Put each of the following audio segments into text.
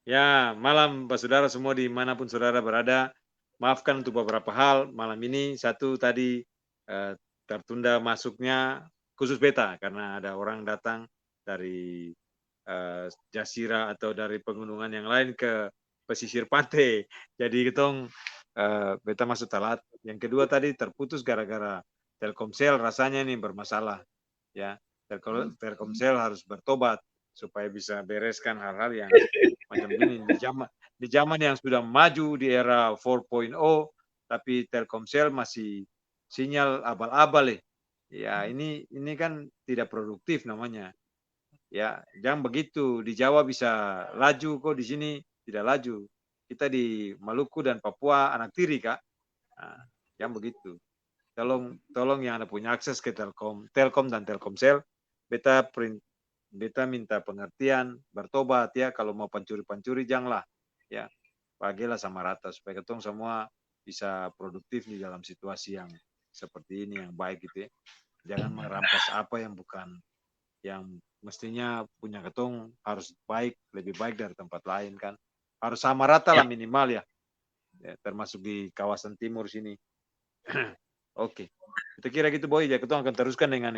Ya, malam Pak Saudara semua dimanapun Saudara berada. Maafkan untuk beberapa hal malam ini. Satu tadi tertunda masuknya khusus beta karena ada orang datang dari Jasira atau dari pegunungan yang lain ke pesisir pantai. Jadi ketong beta masuk telat. Yang kedua tadi terputus gara-gara Telkomsel rasanya nih bermasalah. Ya, Telkomsel harus bertobat supaya bisa bereskan hal-hal yang macam gini di zaman yang sudah maju di era 4.0 tapi Telkomsel masih sinyal abal-abal ya ini kan tidak produktif namanya ya jangan begitu di Jawa bisa laju kok di sini tidak laju kita di Maluku dan Papua anak tiri kak nah, jangan begitu tolong yang ada punya akses ke Telkom dan Telkomsel beta minta pengertian, bertobat ya. Kalau mau pancuri-pancuri janganlah ya. Bagilah sama rata supaya ketong semua bisa produktif di dalam situasi yang seperti ini yang baik gitu ya. Jangan merampas apa yang bukan yang mestinya punya ketong harus baik, lebih baik dari tempat lain kan. Harus sama rata lah minimal ya. Termasuk di kawasan timur sini. Oke. Kita kira gitu boy, ya ketong akan teruskan dengan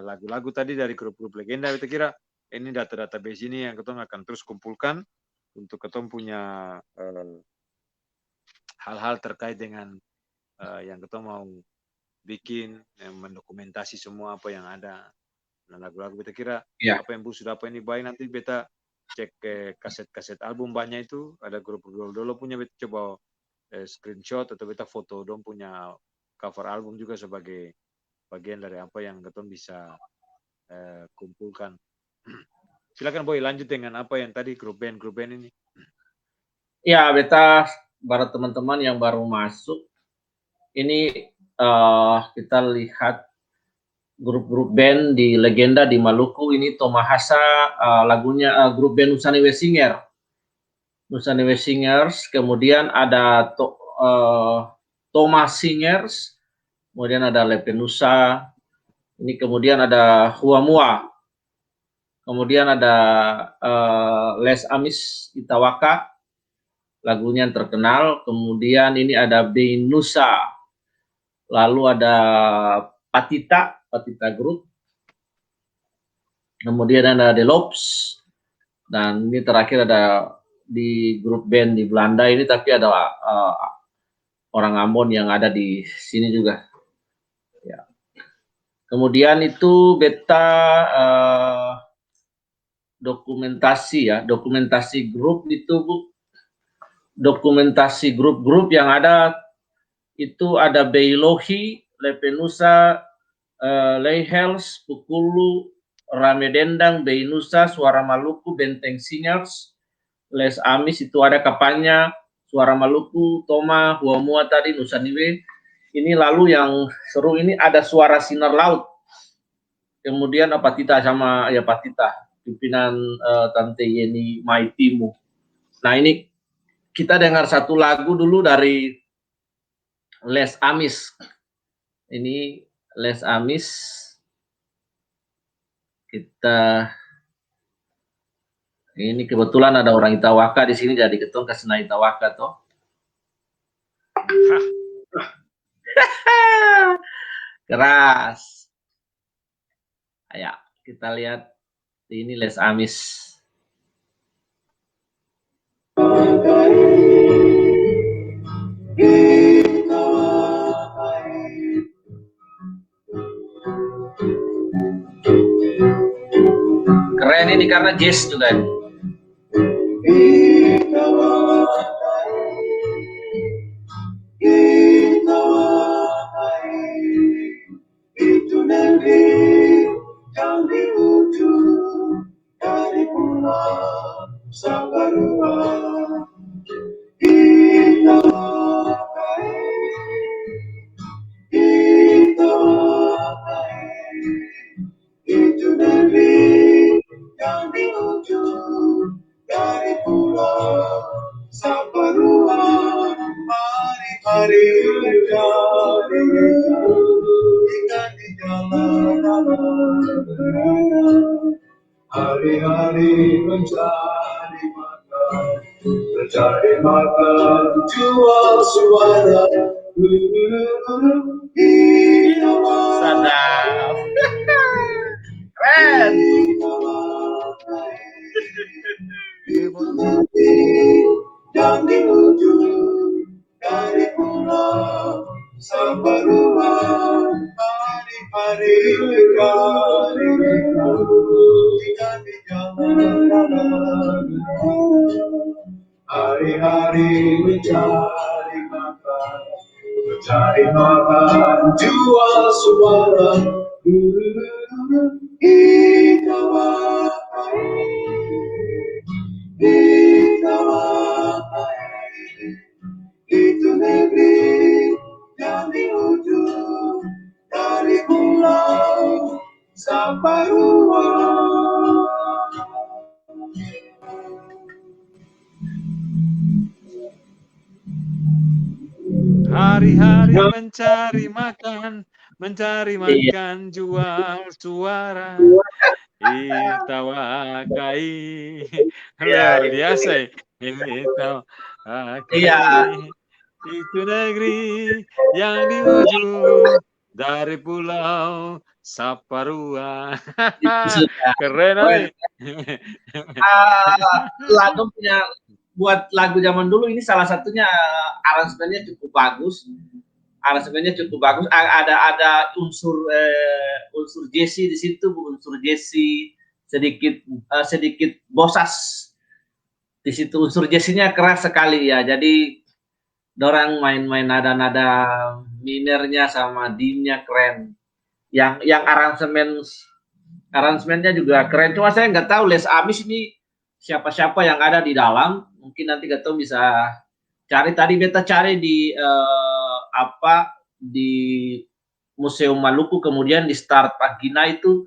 lagu-lagu tadi dari grup-grup legenda. Kita kira ini data-database ini yang ketong akan terus kumpulkan untuk ketong punya hal-hal terkait dengan yang ketong mau bikin, mendokumentasi semua apa yang ada. Nah lagu-lagu kita kira apa yang sudah apa ini baik nanti beta cek ke kaset-kaset album banyak itu ada grup dulu punya beta coba screenshot atau beta foto dong punya cover album juga sebagai bagian dari apa yang ketong bisa kumpulkan. Silakan Boy lanjut dengan apa yang tadi grup band ini. Ya, beta para teman-teman yang baru masuk ini kita lihat grup-grup band di legenda di Maluku ini Tomahasa lagunya grup band Nusaniwe Singers, kemudian ada Thomas Singers, kemudian ada Lepenusa, ini kemudian ada Huamua, kemudian ada Les Amis Itawaka, lagunya yang terkenal, kemudian ini ada Benusa, lalu ada Patita Group, kemudian ada The Lopes, dan ini terakhir ada di grup band di Belanda ini, tapi ada orang Ambon yang ada di sini juga. Ya. Kemudian itu beta dokumentasi grup itu dokumentasi grup-grup yang ada itu ada Beilohi, Lepenusa, Leihels, Pukulu, Ramedendang, Beinusa, Suara Maluku, Benteng Singers, Les Amis itu ada Kapanya, Suara Maluku, Toma, Huamua tadi, Nusaniwe. Ini lalu yang seru ini ada Suara Sinar Laut. Kemudian Patita sama ya Patita, pimpinan Tante Yeni Maitimu. Nah ini kita dengar satu lagu dulu dari Les Amis. Ini Les Amis. Kita ini kebetulan ada orang Itawaka di sini jadi ketong kesena Itawaka toh. Keras. Ayo kita lihat ini Les Amis. Keren ini karena jazz juga. Itu negeri yang di ujung dari pulau Saparua. Itu negeri yang di ujung dari pulau Saparua. Mari mencari ikan di jalan, hari-hari mencari mencari makan jual suara. Sadap. Keren. Itu negeri yang di ujung dari pulau Saparua. Hari-hari kali kita di jalan. Hari-hari mencari makan jual suara. Itu negeri yang di ujung dari pulau Saparua. Hari-hari mencari makan, jual suara, itawakai. Luar biasa ya. Itawakai. Itu negeri yang di ujung dari pulau Saparua. Keren nih. Lagu punya buat lagu zaman dulu ini salah satunya aransemennya cukup bagus. Ada unsur Jesse di situ, unsur Jesse sedikit bosas di situ. Unsur Jesse-nya keras sekali ya. Jadi dorang main-main nada-nada minernya sama D-nya keren. Yang aransemennya juga keren. Cuma saya nggak tahu Les Amis ini siapa-siapa yang ada di dalam. Mungkin nanti Gato bisa cari. Tadi beta cari di di Museum Maluku, kemudian di Start Pagina itu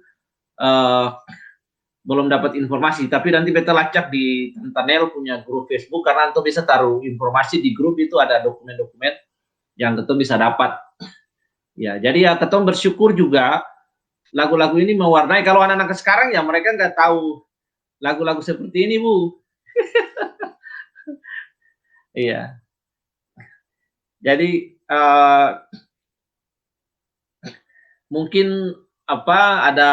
belum dapat informasi. Tapi nanti beta lacak di Tantanel punya grup Facebook, karena Anto bisa taruh informasi di grup itu, ada dokumen-dokumen yang Gato bisa dapat. Ya, jadi ya Gato bersyukur juga lagu-lagu ini mewarnai. Kalau anak-anak sekarang ya mereka nggak tahu lagu-lagu seperti ini, Bu. Iya. Jadi mungkin ada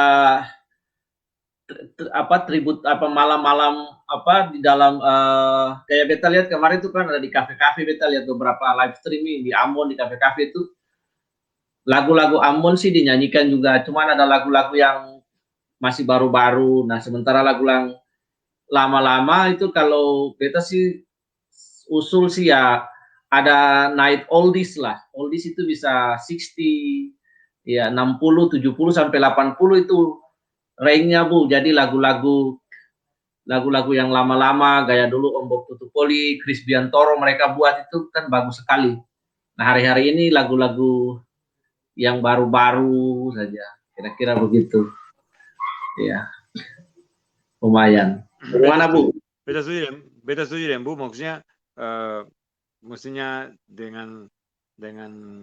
tribut malam-malam di dalam kayak beta lihat kemarin itu kan ada di kafe-kafe, beta lihat beberapa live streaming di Ambon, di kafe-kafe itu lagu-lagu Ambon sih dinyanyikan juga, cuman ada lagu-lagu yang masih baru-baru. Nah, sementara lagu yang lama-lama itu kalau beta sih usul sih ya ada night oldies lah. Oldies itu bisa 60, ya 60, 70 sampai 80 itu range-nya, Bu. Jadi lagu-lagu yang lama-lama gaya dulu Om Bob Tutupoli, Chris Biantoro mereka buat itu kan bagus sekali. Nah, hari-hari ini lagu-lagu yang baru-baru saja. Kira-kira begitu. Ya. Lumayan. Gimana, Bu? Beta setuju ya, Bu. Maksudnya mestinya dengan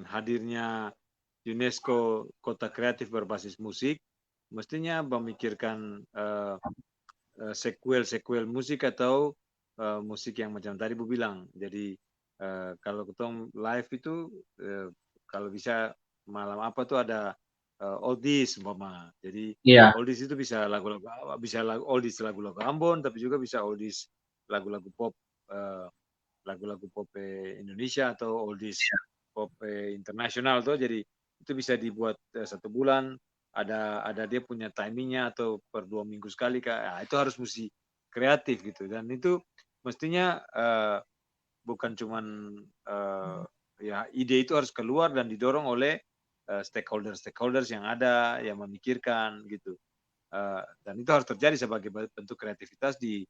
hadirnya UNESCO kota kreatif berbasis musik, mestinya memikirkan sequel musik atau musik yang macam tadi Bu bilang. Jadi kalau ketemu live itu kalau bisa malam apa tuh ada oldies umpama. Jadi oldies itu bisa lagu-lagu oldies lagu-lagu Ambon, tapi juga bisa oldies lagu-lagu pop Indonesia atau oldies pop internasional tuh. Jadi itu bisa dibuat 1 bulan, ada dia punya timingnya atau per 2 minggu sekali Kak. Nah, itu harus mesti kreatif gitu, dan itu mestinya bukan cuman ya ide itu harus keluar dan didorong oleh stakeholders yang ada yang memikirkan gitu, dan itu harus terjadi sebagai bentuk kreativitas di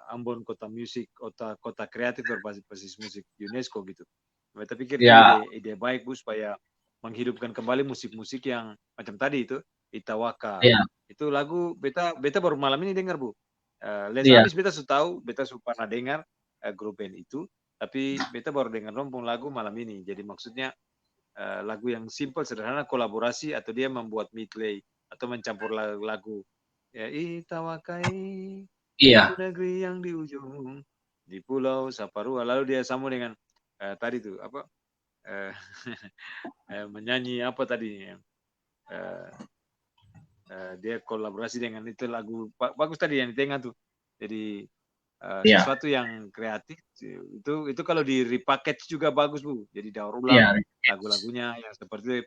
Ambon kota kreatif berbasis musik UNESCO gitu. Kita pikir ide baik Bu, supaya menghidupkan kembali musik-musik yang macam tadi itu Itawaka. Itu lagu beta baru malam ini dengar Bu. Les Amis beta sudah tahu, beta sudah pernah dengar grup band itu, tapi beta baru dengar rompong lagu malam ini. Jadi maksudnya lagu yang simple, sederhana, kolaborasi, atau dia membuat medley atau mencampur lagu ya Itawakai Iya, negeri yang di ujung, di pulau Saparua. Lalu dia sambung dengan tadi tuh apa menyanyi apa tadi dia kolaborasi dengan itu lagu bagus tadi yang di tengah tuh. Jadi iya, sesuatu yang kreatif itu kalau di repackage juga bagus Bu. Jadi daur iya, ulang lagu-lagunya yang seperti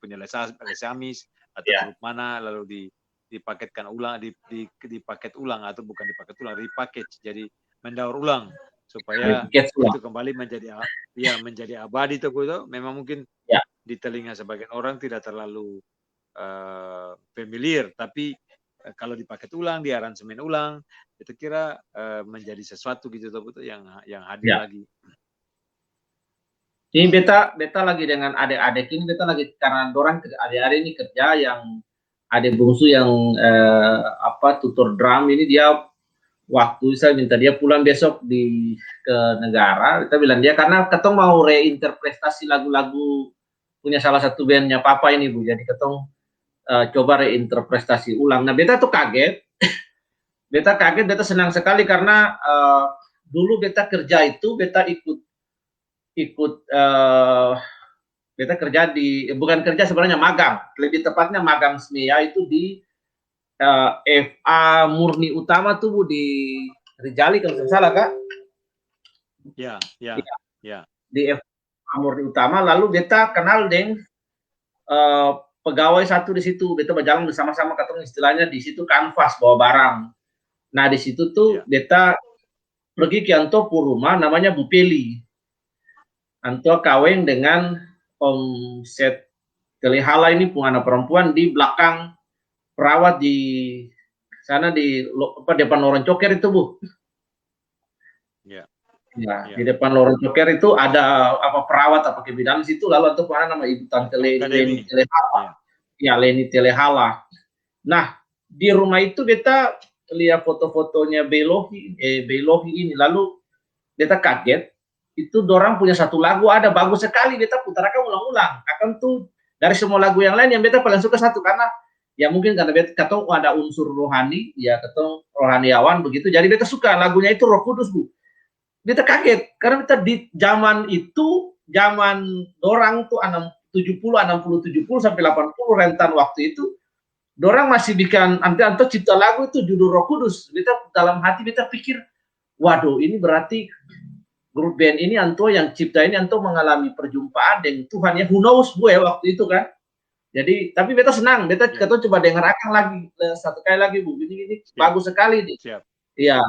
Lesamis atau iya. grup mana lalu dipaketkan ulang dipaket ulang atau bukan dipaket ulang repackage jadi mendaur ulang supaya Replicate ulang. itu kembali menjadi abadi tuh itu memang mungkin Ya. di telinga sebagian orang tidak terlalu familiar tapi kalau dipaket ulang, di aransemen ulang, itu kira menjadi sesuatu gitu tuh yang hadir Ya. lagi. Ini beta lagi dengan adik-adik ini beta lagi karena dorang adik-adik ini kerja yang adik bungsu yang tutor drum ini dia waktu saya minta dia pulang besok ke negara, kita bilang dia karena ketong mau reinterpretasi lagu-lagu punya salah satu bandnya papa ini Bu, jadi ketong coba reinterpretasi ulang. Nah beta tuh kaget, beta senang sekali karena dulu beta kerja itu beta ikut beta kerja bukan kerja sebenarnya magang, lebih tepatnya magang SMEA itu di FA Murni Utama tuh Bu di Rijali kalau tidak salah Kak. Ya. Di FA Murni Utama lalu beta kenal dengan pegawai satu di situ, beta berjalan bersama-sama ketemu istilahnya di situ kanvas bawa barang. Nah di situ tuh beta pergi ke Anto rumah namanya Bu Peli. Anto kawin dengan Om Set Telehala ini anak perempuan di belakang perawat di sana di depan lorong coker itu Bu. Ya, di depan lorong coker itu ada perawat kebidanan di situ lalu Anto nama Ibu Tante Leni Telehala. Ya Leni Telehala. Nah di rumah itu beta lihat foto-fotonya Belohi ini lalu beta kaget itu dorang punya satu lagu ada bagus sekali beta putarkan ulang-ulang akan tuh dari semua lagu yang lain yang beta paling suka satu karena ya mungkin karena beta ketong ada unsur rohani ya ketong rohaniawan begitu jadi beta suka lagunya itu Roh Kudus Bu. Beta kaget karena beta di zaman itu zaman dorang tuh 70 60 70 sampai 80 rentan waktu itu dorang masih bikin anto cipta lagu itu judul Roh Kudus. Beta dalam hati beta pikir, waduh ini berarti grup band ini anto yang cipta ini anto mengalami perjumpaan dengan Tuhan ya. Who knows Bu ya waktu itu kan. Jadi tapi beta senang, beta coba dengarkan lagi satu kali lagi Bu. Ini bagus sekali nih. Iya.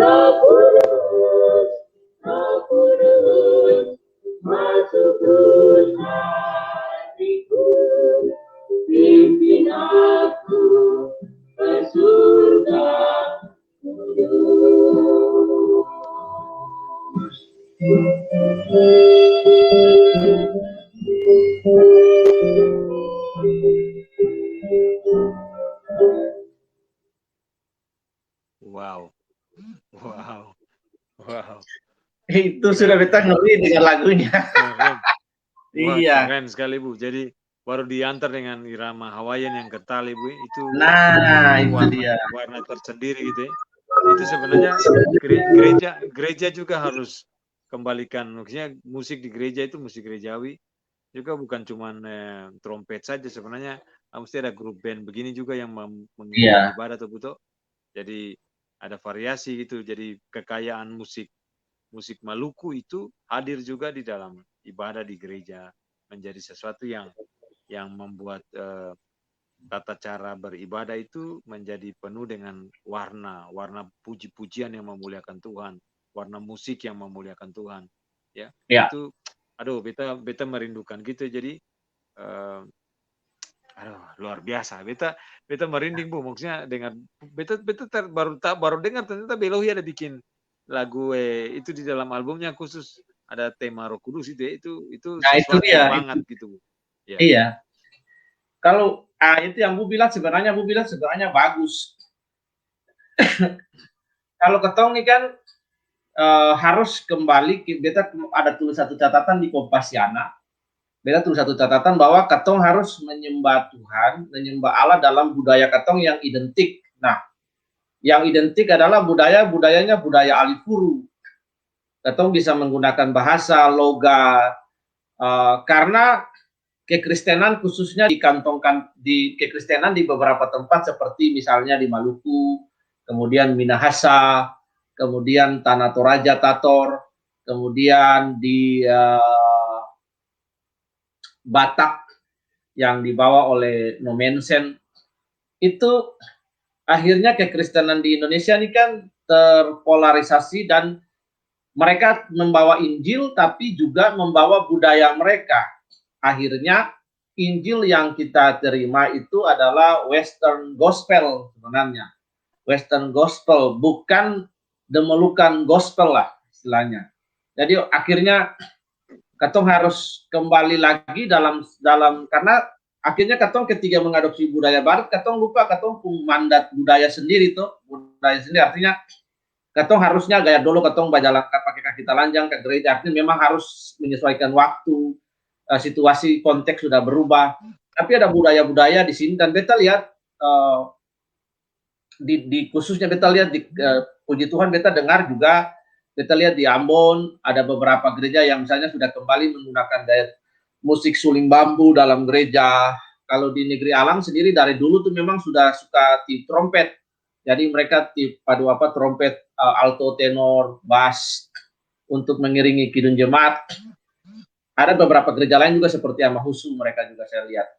Roh Kudus, Roh Kudus, masuklah hatiku, pimpin aku ke surga kudus. Wow. Wow. Wow. Itu sudah beta ngeri dengan lagunya. Keren. Wah, Iya. keren sekali, Bu. Jadi baru diantar dengan irama Hawaiian yang kental, Ibu. Itu Nah, itu warna, dia. warna tersendiri gitu ya. Itu sebenarnya gereja juga harus kembalikan. Maksudnya musik di gereja itu musik gerejawi juga bukan cuman trompet saja sebenarnya. Mesti ada grup band begini juga yang mengiringi ibadah tuh, Buto. Jadi ada variasi gitu. Jadi kekayaan musik Maluku itu hadir juga di dalam ibadah di gereja, menjadi sesuatu yang membuat tata cara beribadah itu menjadi penuh dengan warna puji-pujian yang memuliakan Tuhan, warna musik yang memuliakan Tuhan, ya. Itu, aduh, beta merindukan gitu. Jadi aduh, luar biasa. Beta merinding, Bu. Maksudnya dengan beta baru dengar ternyata Belohi ada bikin lagu itu di dalam albumnya khusus ada tema Roh Kudus itu ya. Itu Nah, itu sesuatu dia. banget gitu, Bu. Ya. Iya. Kalau itu yang Bu bilang sebenarnya bagus. Kalau ketong nih kan harus kembali, beta ada tulis satu catatan di Kompasiana. Beta tulis satu catatan bahwa ketong harus menyembah Tuhan, menyembah Allah dalam budaya ketong yang identik. Nah, yang identik adalah budayanya budaya Alifuru. Ketong bisa menggunakan bahasa, logat, karena kekristenan khususnya dikantongkan di kekristenan di beberapa tempat seperti misalnya di Maluku, kemudian Minahasa, kemudian Tanah Toraja Tator, kemudian di Batak yang dibawa oleh Nomensen, itu akhirnya kekristenan di Indonesia ini kan terpolarisasi dan mereka membawa Injil tapi juga membawa budaya mereka. Akhirnya Injil yang kita terima itu adalah Western Gospel sebenarnya. Western Gospel, bukan demelukan gospel lah istilahnya. Jadi akhirnya katong harus kembali lagi dalam karena akhirnya katong ketika mengadopsi budaya barat, katong lupa katong punya mandat budaya sendiri tuh. Budaya sendiri artinya katong harusnya gaya dulu katong berjalan pakai kaki telanjang ke gereja, artinya memang harus menyesuaikan waktu, situasi konteks sudah berubah. Tapi ada budaya-budaya di sini dan beta lihat di khususnya beta lihat di puji Tuhan beta dengar juga, beta lihat di Ambon ada beberapa gereja yang misalnya sudah kembali menggunakan gaya musik suling bambu dalam gereja. Kalau di negeri Alang sendiri dari dulu tuh memang sudah suka tip trompet. Jadi mereka tip padu trompet alto, tenor, bass untuk mengiringi kidung jemaat. Ada beberapa gereja lain juga seperti Amahusu, mereka juga saya lihat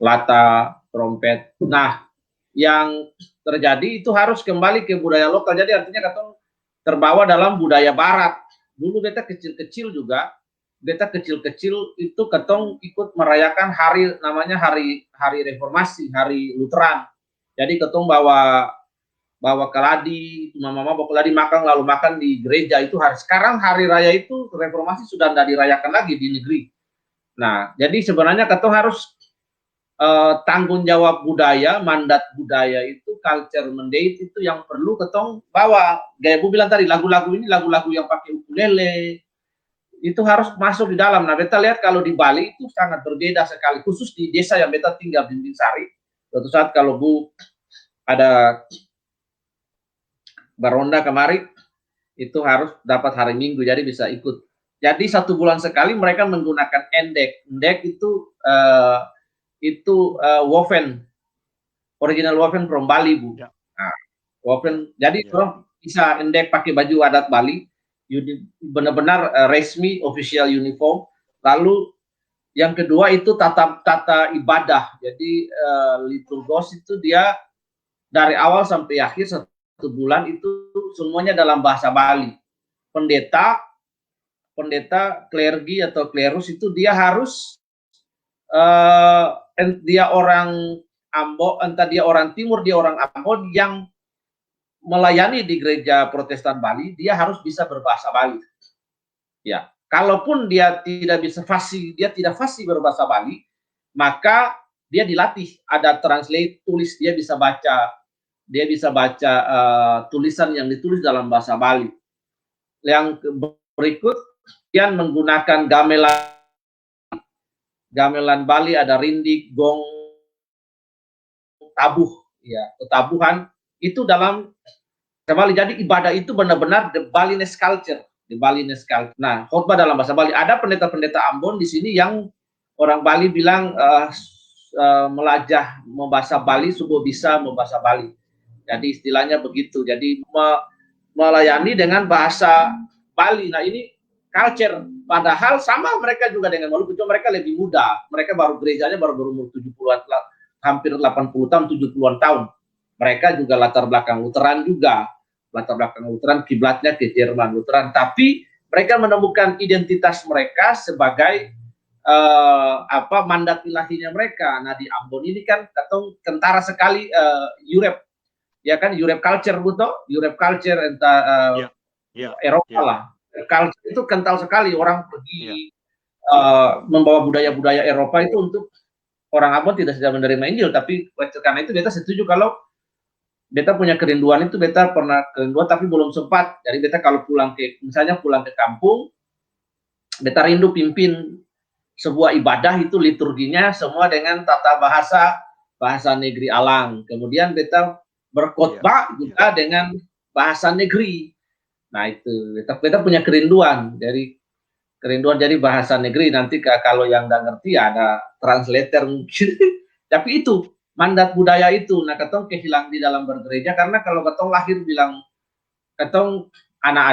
lata, trompet. Nah, yang terjadi itu harus kembali ke budaya lokal. Jadi artinya katong terbawa dalam budaya barat. Dulu beta kecil-kecil juga, beta kecil-kecil itu ketong ikut merayakan hari namanya hari reformasi, hari Lutheran. Jadi ketong bawa keladi, mama bawa keladi makan lalu makan di gereja itu hari. Sekarang hari raya itu reformasi sudah tidak dirayakan lagi di negeri. Nah, jadi sebenarnya ketong harus tanggung jawab budaya, mandat budaya itu, culture mandate itu yang perlu ketong bawa. Gaya Bu bilang tadi, lagu-lagu ini lagu-lagu yang pakai ukulele itu harus masuk di dalam. Nah, beta lihat kalau di Bali itu sangat berbeda sekali, khusus di desa yang beta tinggal, Bimbing Sari. Suatu saat kalau Bu ada baronda kemari, itu harus dapat hari Minggu, jadi bisa ikut. Jadi 1 bulan sekali mereka menggunakan endek. Endek itu woven, original woven from Bali, Bu. Ya. Nah, woven, jadi orang bisa endek pakai baju adat Bali, benar-benar resmi, official uniform. Lalu yang kedua itu tata ibadah. Jadi liturgos itu dia dari awal sampai akhir bulan itu semuanya dalam bahasa Bali. Pendeta, klergi atau klerus itu dia harus dia orang Ambon, entah dia orang Timur, dia orang Ambon yang melayani di gereja Protestan Bali, dia harus bisa berbahasa Bali. Ya, kalaupun dia tidak fasih berbahasa Bali, maka dia dilatih, ada translate tulis, dia bisa baca tulisan yang ditulis dalam bahasa Bali. Yang berikut dia menggunakan gamelan Bali, ada rindik, gong, tabuh, ya, tabuhan itu dalam Bali. Jadi ibadah itu benar-benar the Balinese culture, Nah, khotbah dalam bahasa Bali. Ada pendeta-pendeta Ambon di sini yang orang Bali bilang melajah membahasa Bali, subuh bisa membahasa Bali. Jadi istilahnya begitu. Jadi melayani dengan bahasa Bali. Nah, ini culture. Padahal sama mereka juga dengan Maluku, cuma mereka lebih muda. Mereka baru gerejanya baru berumur 70-an, hampir 80 tahun, 70-an tahun. Mereka juga latar belakang Lutheran juga. Latar belakang Lutheran, kiblatnya ke Jerman Lutheran. Tapi mereka menemukan identitas mereka sebagai mandat ilahinya mereka. Nah, di Ambon ini kan kentara sekali Europe. Ya kan, Europe culture, betul? Europe culture entah Eropa lah. Culture itu kental sekali, orang pergi membawa budaya-budaya Eropa itu untuk orang Ambon tidak sedang menerima Injil, tapi karena itu beta setuju kalau beta punya kerinduan itu, beta pernah kerinduan tapi belum sempat. Jadi beta kalau misalnya pulang ke kampung, beta rindu pimpin sebuah ibadah itu liturginya semua dengan tata bahasa negeri Alang. Kemudian beta berkhotbah juga dengan bahasa negeri. Nah, itu beta punya kerinduan jadi bahasa negeri. Nanti kalau yang nggak ngerti ada translator mungkin. Tapi itu mandat budaya itu. Nah, katong kehilang di dalam bergereja karena kalau katong lahir bilang katong anak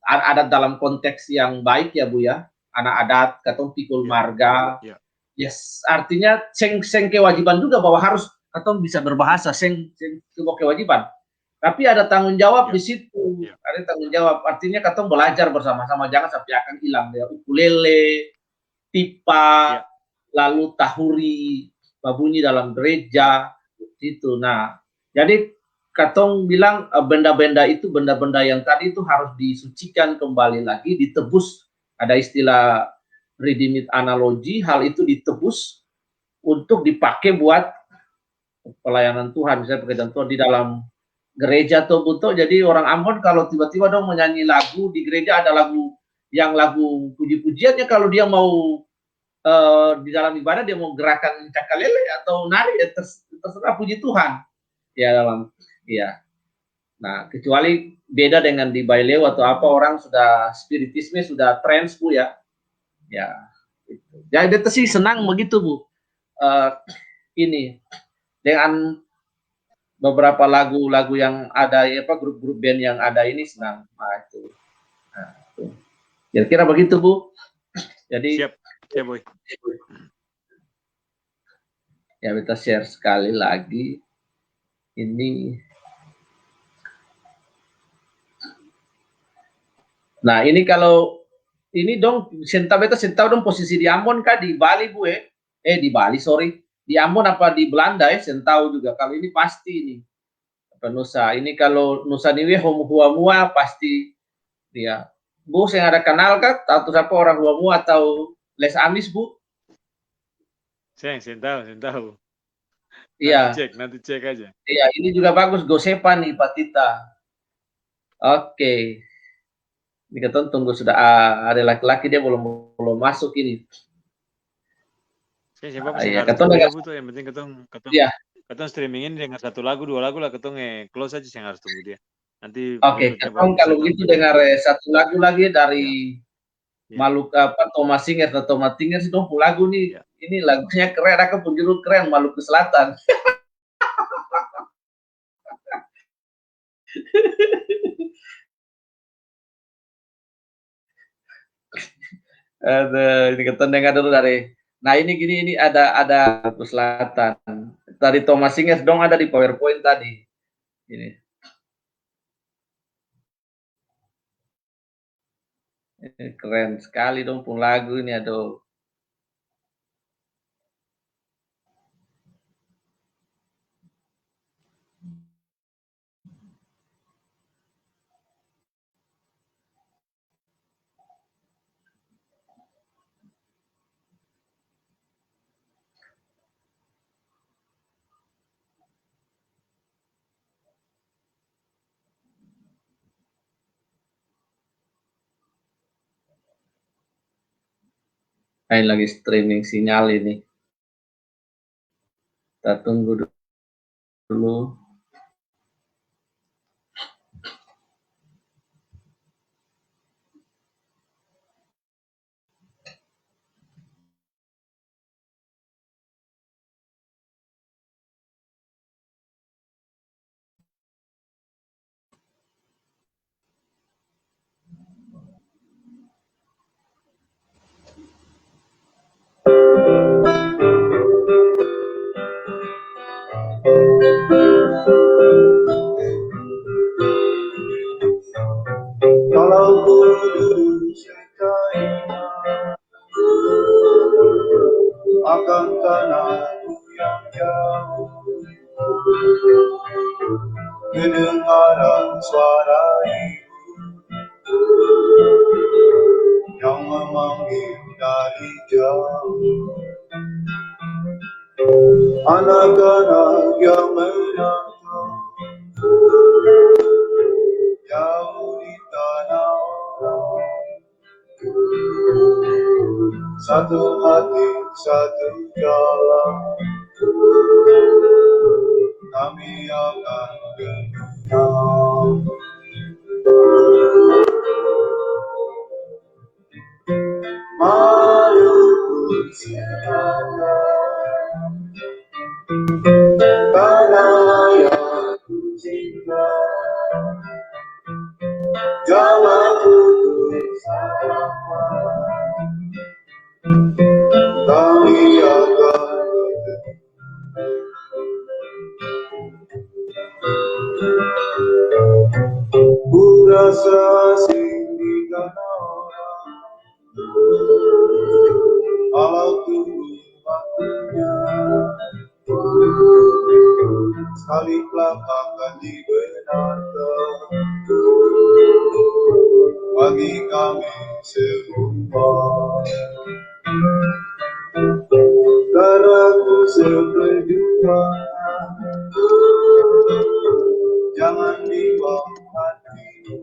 adat dalam konteks yang baik ya Bu ya. Anak adat, katong pikul marga. Yes, artinya seng kewajiban juga bahwa harus katong bisa berbahasa, seng sebuah kewajiban. Tapi ada tanggung jawab di situ. Ada tanggung jawab. Artinya katong belajar bersama-sama, jangan sampai akan hilang ya. Ukulele, pipa, lalu tahuri, babunyi dalam gereja itu. Nah, jadi katong bilang benda-benda yang tadi itu harus disucikan kembali lagi, ditebus. Ada istilah redeemed analogi, hal itu ditebus untuk dipakai buat pelayanan Tuhan, misalnya pekerjaan Tuhan di dalam gereja atau butuh. Jadi orang Ambon kalau tiba-tiba dong menyanyi lagu di gereja, ada lagu puji-pujiannya, kalau dia mau di dalam ibadah dia mau gerakan cakalele atau nari, ya terserah, puji Tuhan ya dalam Nah, kecuali beda dengan di Baileu atau apa, orang sudah spiritisme sudah trans Bu ya gitu. Jadi beta sih senang begitu Bu, ini dengan beberapa lagu-lagu yang ada grup-grup band yang ada ini senang. Nah, itu. Kira-kira begitu Bu. Jadi siap Boy. Ya, kita share sekali lagi ini. Nah, ini kalau ini dong beta sentau dong posisi di Ambon kah di Bali Bu di Bali, sorry. Di Ambon apa di Belanda sentau juga. Kalau ini pasti ini Nusa. Ini kalau Nusa Niwe Huamua pasti dia. Bu, saya ada kenal kah? Tahu siapa orang Huamua atau Les Amis Bu? Saya tahu. Iya. Nanti cek aja. Iya, ini juga bagus, Gosepa nih Patita. Oke. Ini kita tunggu, sudah ada laki-laki dia belum masuk ini. Siapa yang penting ketong streaming ini dengar 1 lagu 2 lagu lah, ketong close aja, yang harus tunggu dia. Nanti ketong kalau gitu dengar 1 lagu lagi dari Maluku Thomas Singers atau Thomas Singers dong lagu nih. Ini lagunya keren, aku penjuru keren, Maluku Selatan. Ini kita dengar dulu dari. Nah, ini ada Maluku Selatan. Tadi Thomas Singers dong ada di PowerPoint tadi. Ini. keren sekali dong pun lagu ini, aduh. Ini lagi streaming sinyal ini. Kita tunggu dulu. Kalau ku duduk sekalinya akan tanahku yang jauh, kedengaran suara ibu yang memanggil dari jauh. Anak-anak yang menonton jauh di tanah orang, satu hati, satu jalan, kami akan genggam. Maluku silakan, tanah yang ku cinta, jangan putus harapan, kami akan ku rasa sindikan orang, kalau tunggu waktunya, sekali kelak akan dibenarkan bagi kami semua. Karena ku seperjuangan, jangan dibuang hatimu,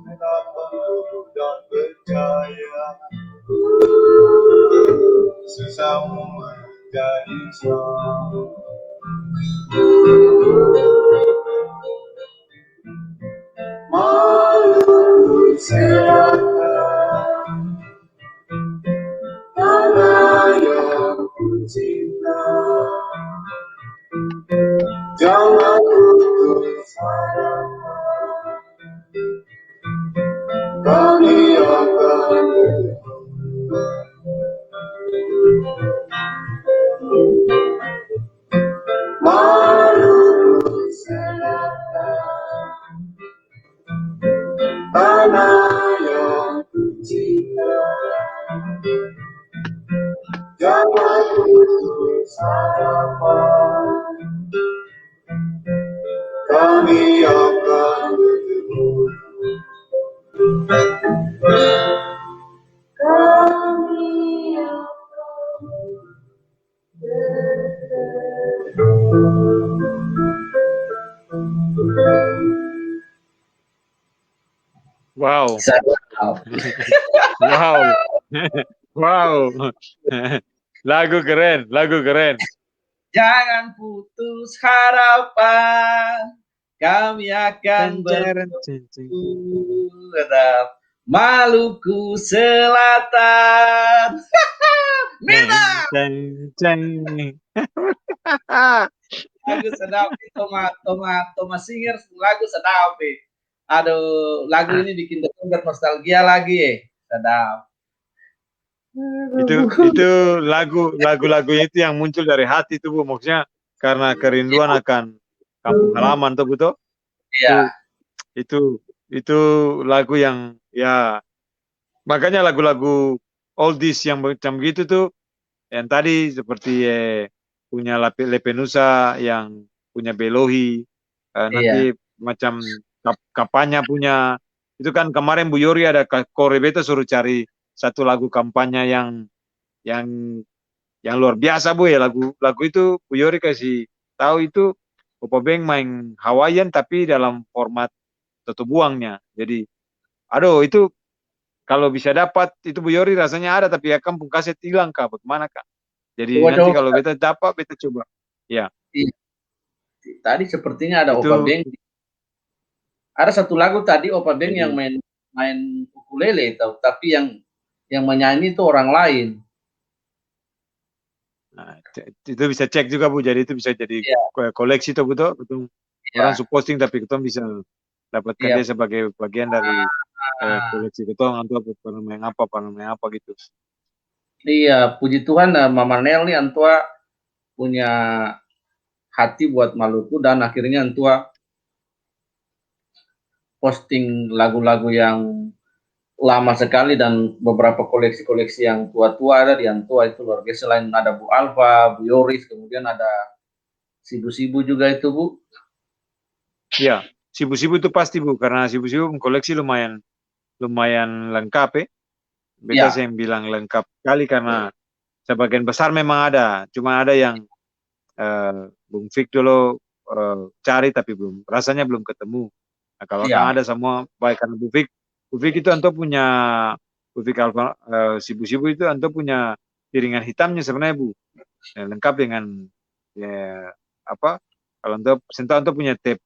tetap penuh dan percaya, sesama menjadi satu. Malu silakan, tanah yang ku cinta, jangan putus harapan, kami akan Maluku Selatan, tanah yang ku cinta, jangan putus harapan, kami akan bertemu. Kami akan Wow. Sedap. Wow. Wow. Lagu keren, lagu keren. Jangan putus harapan, kami akan bertemu. Sedap. Maluku Selatan. Mina. Lagu sedap itu, Thomas Singer, lagu sedap. Aduh, lagu ini bikin nostalgia lagi, sedap. Itu lagu-lagunya itu yang muncul dari hati tuh, Bu. Maksudnya karena kerinduan akan kampung halaman tuh, betul? Iya. Itu Itu lagu yang ya makanya lagu-lagu oldies yang macam gitu tuh yang tadi seperti punya Lepe Nusa yang punya Belohi Iya, nanti macam kampanye punya itu kan kemarin Bu Yori ada Kore Beta suruh cari satu lagu kampanye yang yang luar biasa Bu ya lagu itu Bu Yori kasih tahu itu Opa Beng main Hawaiian tapi dalam format Toto Buangnya. Jadi aduh itu kalau bisa dapat itu Bu Yori rasanya ada tapi ya kampung kaset hilang Kak. Bagaimana Kak? Jadi nanti kalau coba-coba. beta dapat beta coba. Ya, Iya, tadi sepertinya ada Opa itu Beng. Ada satu lagu tadi Opa Beng yang jadi main main ukulele, tapi yang menyanyi itu orang lain. nah, itu bisa cek juga Bu. Jadi itu bisa jadi Iya, koleksi tuh betul. Betul. Orang iya, posting tapi kita bisa dapatkan iya. dia sebagai bagian dari Ah, koleksi kita atau pernah main apa gitu. iya, puji Tuhan Mama Nel nih Antua punya hati buat Maluku dan akhirnya Antua posting lagu-lagu yang lama sekali dan beberapa koleksi-koleksi yang tua-tua ada di Antua itu luar biasa. Selain ada Bu Alfa, Bu Yoris, kemudian ada Sibu-Sibu juga itu Bu. Ya, sibu-sibu itu pasti Bu karena sibu-sibu koleksi lumayan lumayan lengkap ya. Beta Ya, saya bilang lengkap sekali karena sebagian besar memang ada, cuma ada yang Bung Fik dulu cari tapi rasanya belum ketemu. Nah, kalau iya, akan ada semua baik karena Bu Fik itu Anto punya Bu Fik Alfa Sibu-Sibu itu Anto punya piringan hitamnya sebenarnya Bu. Lengkap dengan ya apa? Kalau Anto punya tape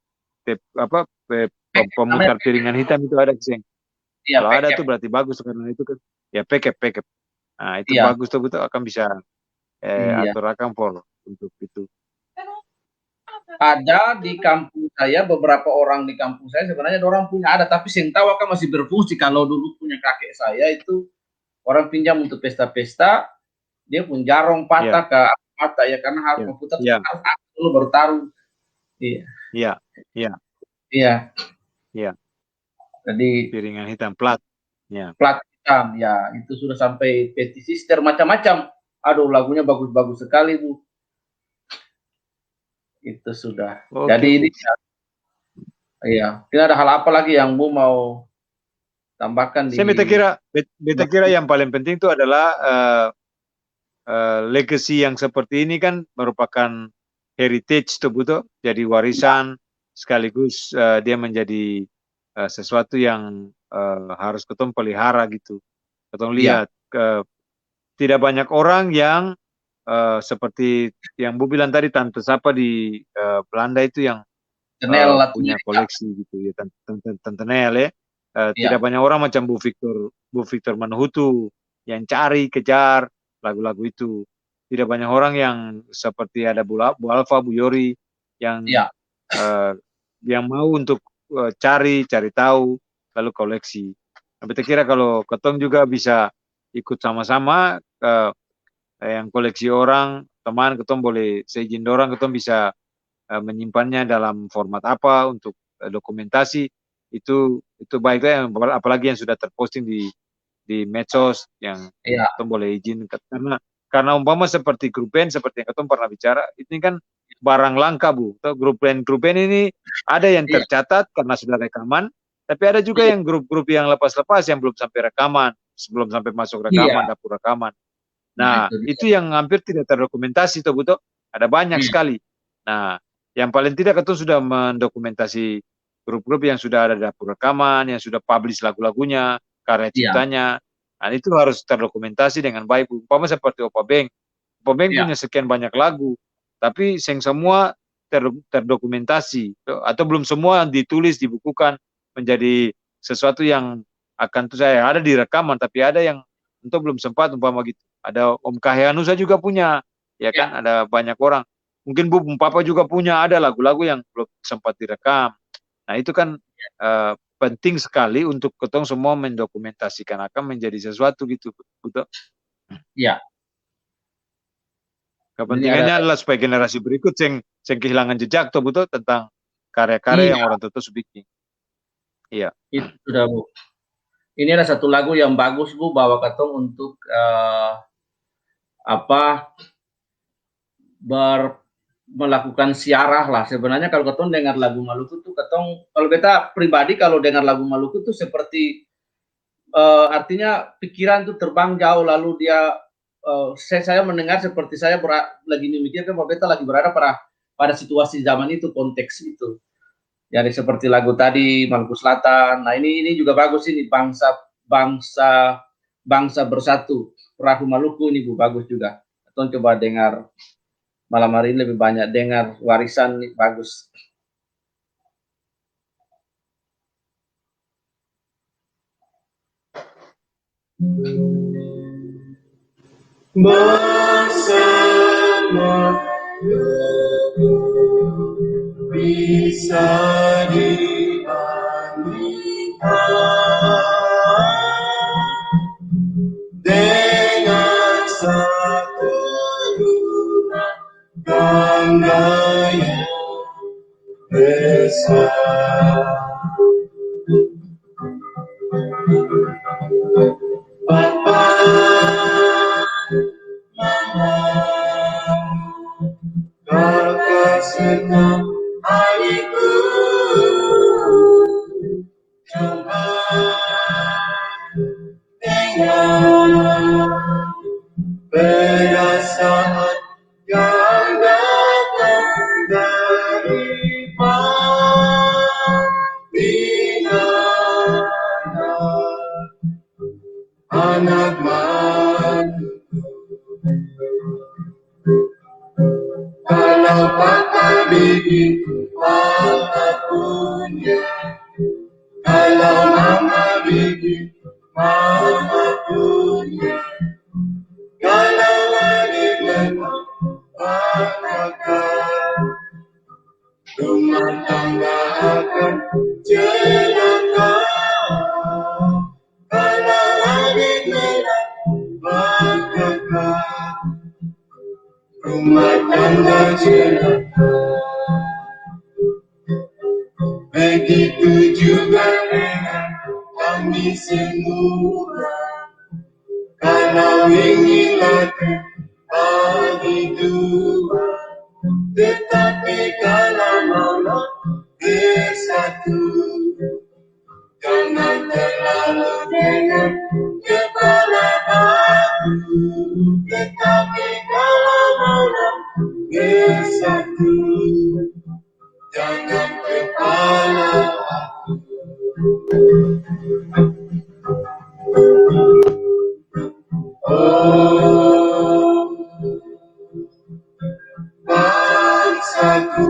apa namanya pemutar piringan hitam itu ada sih. iya Kalau ada Pekep. tuh berarti bagus karena itu kan ya pekep. Nah, itu Iya, bagus tuh betul akan bisa iya. atur akan for untuk itu. Ada di kampung saya beberapa orang di kampung saya sebenarnya orang punya ada tapi sing tahu kan masih berfungsi. Kalau dulu punya kakek saya itu orang pinjam untuk pesta-pesta, dia pun jarong Ya, patah ke mata ya karena harus ya, memputar ya, harus dulu baru taruh. Iya, ya, ya, iya. ya. Jadi Piringan hitam plat. Ya. plat hitam ya itu sudah sampai Petty Sister macam-macam. Aduh lagunya bagus-bagus sekali Bu. Itu sudah. Jadi Oke, ini Bu. iya. Tidak ada hal apa lagi yang Bu mau tambahkan Saya di beta kira yang paling penting itu adalah legacy yang seperti ini kan merupakan heritage tuh betul. Jadi warisan sekaligus dia menjadi sesuatu yang harus ketemu pelihara gitu. Ketemu ya lihat tidak banyak orang yang seperti yang Bu bilang tadi Tante Sapa di Belanda itu yang Chanel punya Latulita. koleksi gitu ya Tante Nel ya. Tidak Ya, banyak orang macam Bu Victor Manhutu yang cari kejar lagu-lagu itu. Tidak banyak orang yang seperti ada Bu Alfa, Bu Yori yang ya, uh, yang mau untuk cari tahu lalu koleksi. Tapi saya kira kalau ketong juga bisa ikut sama-sama yang koleksi orang teman ketong boleh seizin orang ketong bisa menyimpannya dalam format apa untuk dokumentasi itu baiklah apalagi yang sudah terposting di medsos yang ya, kita boleh izin karena umpama seperti grup band seperti yang kita pernah bicara ini kan barang langka Bu. Grup band ini ada yang iya, tercatat karena sudah rekaman tapi ada juga iya, yang grup-grup yang lepas-lepas yang belum sampai rekaman sebelum sampai masuk rekaman iya. dapur rekaman. Nah Nah, itu dia. itu yang hampir tidak terdokumentasi, toh betul. Ada banyak Iya, sekali. Nah, yang paling tidak itu sudah mendokumentasi grup-grup yang sudah ada dapur rekaman, yang sudah publish lagu-lagunya, karya iya, ciptanya. Nah, itu harus terdokumentasi dengan baik. Umpama seperti Opa Beng. Opa Beng iya, punya sekian banyak lagu, tapi yang semua terdokumentasi. Atau belum semua ditulis, dibukukan, menjadi sesuatu yang akan tuh saya ada di rekaman, tapi ada yang untuk belum sempat umpama gitu. Ada Om Kahyanusa juga punya, ya iya, kan? Ada banyak orang. Mungkin Bu Papa juga punya ada lagu-lagu yang belum sempat direkam. Nah itu kan penting sekali untuk ketong semua mendokumentasikan akan menjadi sesuatu gitu, betul. iya. Jadi ada Kepentingannya adalah supaya generasi berikut yang kehilangan jejak tuh betul tentang karya-karya yang iya, orang tua bikin. Iya. Itu sudah, Bu. Ini ada satu lagu yang bagus, Bu, bawa katong untuk melakukan siarah lah. Sebenarnya kalau katong dengar lagu Maluku tuh kalau beta pribadi kalau dengar lagu Maluku tuh seperti artinya pikiran tuh terbang jauh, lalu dia saya mendengar seperti saya lagi memikirkan bahwa beta lagi berada pada situasi zaman itu, konteks itu. Jadi seperti lagu tadi Maluku Selatan. Nah, ini juga bagus ini, bangsa bersatu. Perahu Maluku ini, Bu, bagus juga. Katong coba dengar malam hari ini, lebih banyak dengar warisan ini, bagus. Bersama bisa dibandingkan dengan satu rumah tangga yang besar. Papa, Mama, kakak serta adikku, coba dengar perasaan yang datang dari mana anak mantu. Kalau papa begitu punya, kalau mama begitu mama punya, kalau adik memang banggakan, rumah tangga akan celaka. Kalau adik memang banggakan, rumah tangga celaka. Begitu juga dengan kami semua. Kalau ingin lagi bagi dua, tetapi kalau mau bersatu, jangan terlalu dengan kepala batu. Tetapi kalau mau bersatu, jangan kepala batu. Oh, bangsaku,